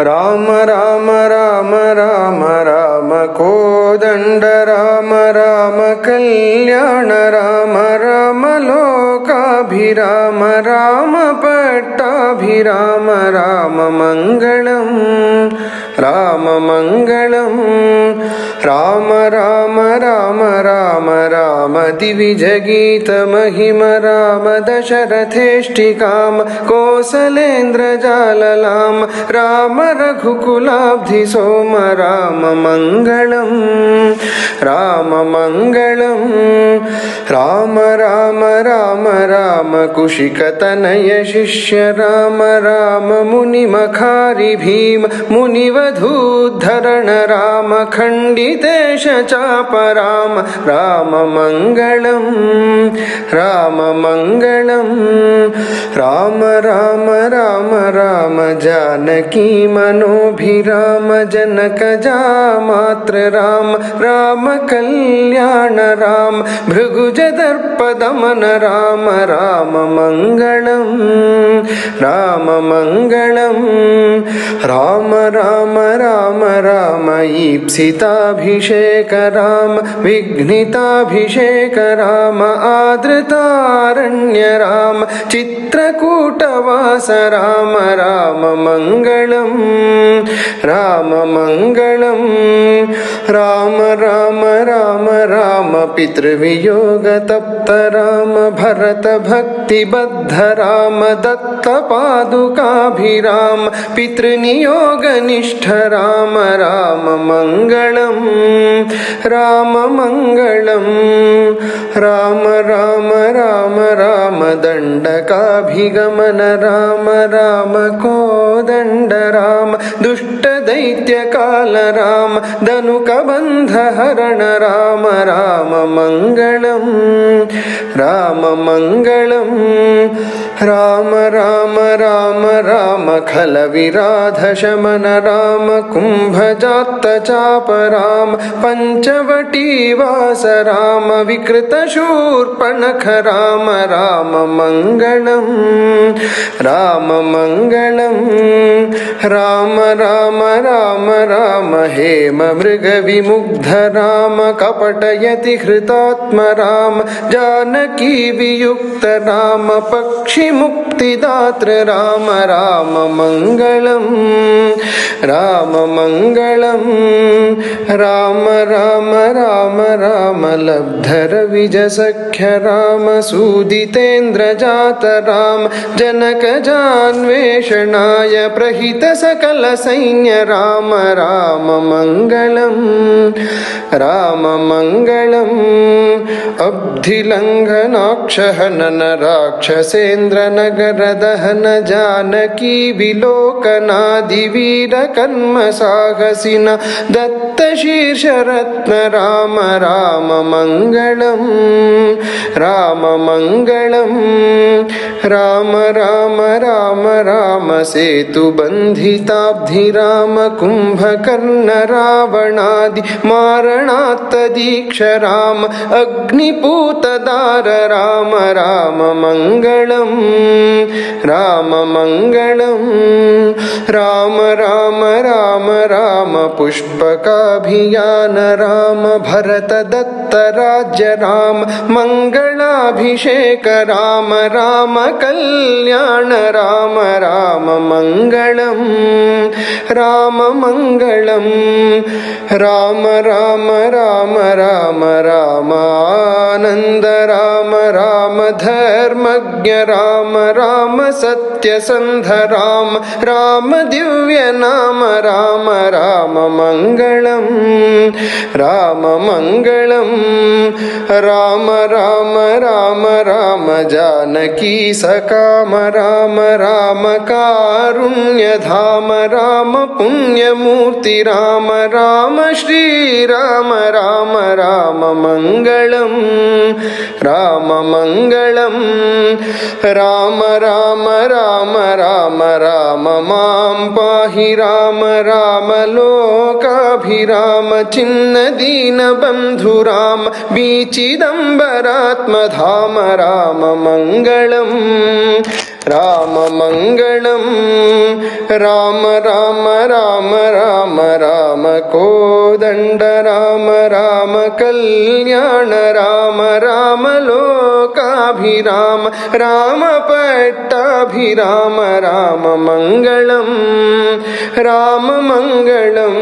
ರಾಮ ರಾಮ ರಾಮ ರಾಮ ರಾಮ ಕೋದಂಡ ರಾಮ ರಾಮ ಕಲ್ಯಾಣ ರಾಮ ರಾಮ ಲೋಕಾಭಿರಾಮ ರಾಮ ಪಟ್ಟಾಭಿರಾಮ ರಾಮ ಮಂಗಳಂ ರಾಮ ಮಂಗಳಂ ರಾಮ ರಾಮ ರಾಮ ರಾಮ ರಾಮ ದಿವಿಜಗೀತ ಮಹಿಮ ರಾಮ ದಶರಥೇಷ್ಟಿಕಾಮ ಕೋಸಲೇಂದ್ರ ಜಾಲಲಾಮ ರಾಮ ರಘುಕುಲಾಬ್ಧಿ ಸೋಮ ರಾಮ ಮಂಗಳಂ ರಾಮ ಮಂಗಳಂ ರಾಮ ರಾಮ ರಾಮ ರಾಮ ಕುಶಿಕತನಯ ಶಿಷ್ಯ ರಾಮ ರಾಮ ಮುನಿಮಖಾರಿ ಭೀಮ ಮುನಿವಧೂದ್ಧರಣ ರಾಮ ಖಂಡಿತೇಶ ಚಾಪ ರಾಮ ರಾಮ ಮಂಗಳಂ ರಾಮ ಮಂಗಳಂ ರಾಮ ರಾಮ ರಾಮ ರಾಮ जानकी मनोभिराम जनक जामात्र राम राम कल्याण राम भृगुजदर्पदमन राम राम मंगलम राम मंगलम राम राम राम राम ईप्सिताभिषेक राम विघ्निताभिषेक राम आदृतारण्य राम चित्रकूटवास राम राम मंगलम राम मंगलम राम राम राम राम पितृवियोग तप्त राम भरत भक्ति बद्ध राम दत्त पादुकाभिराम पितृनियोग निष्ठ राम राम मंगलम राम मंगलम राम राम राम राम दंडकाभिगमन राम राम कोदंड राम दुष्ट दैत्य काल राम धनुक बंध हरण राम राम मंगलम राम मंगलम राम राम राम राम खल विराध शमन राम कुंभजात चाप राम पंचवटी वास राम विकृत शूर्पणख राम राम मंगलम राम मंगलम राम राम राम राम हेम मृग विमुग्ध राम कपटयति हृतात्म राम जानकी वियुक्त राम पक्षि मुक्तिदात्र राम राम मंगलम राम मंगलम राम राम राम राम लब्धर विज सख्य राम सूदितेन्द्र जात राम जनक जान्वेषणाय प्रहित सकल सैन्य राम राम मंगलम राम मंगलम अब्धिलंघनाक्ष हनन राक्षसेन्द्र नगर दहन जानकी विलोकनादि वीर कर्म साहसिन दत्त शीर्ष रत्न राम राम मंगलम राम मंगलम राम राम राम राम सेतु बंधिताब्धि राम कुंभकर्ण रावणादि मारणात्त दीक्ष राम अग्निपूत दार राम राम मंगलम राम मंगलम राम राम राम राम पुष्पकाभियान राम भरत दत्त राज्य राम मंगलाभिषेक राम राम कल्याण राम राम मंगलम राम मंगलम राम राम राम राम राम आनंद राम राम धर्मज्ञ राम राम सत्यसंध राम राम दिव्य नाम राम राम मंगलम राम मंगलम राम राम राम राम जानकी सकाम राम राम कारुण्य धाम राम पुण्यमूर्ति राम राम श्री राम राम राम मंगलम राम मंगलम राम राम राम राम राम मां पाहि राम राम लोकाभिराम चिन्न दीन बंधु राम बीचिदंबरात्म धाम राम मंगलम राममङ्गलम् राम राम राम राम राम कोदण्ड राम राम कल्याण राम राम लोकाभिराम राम पट्टाभिराम राममङ्गलम् राममङ्गलम्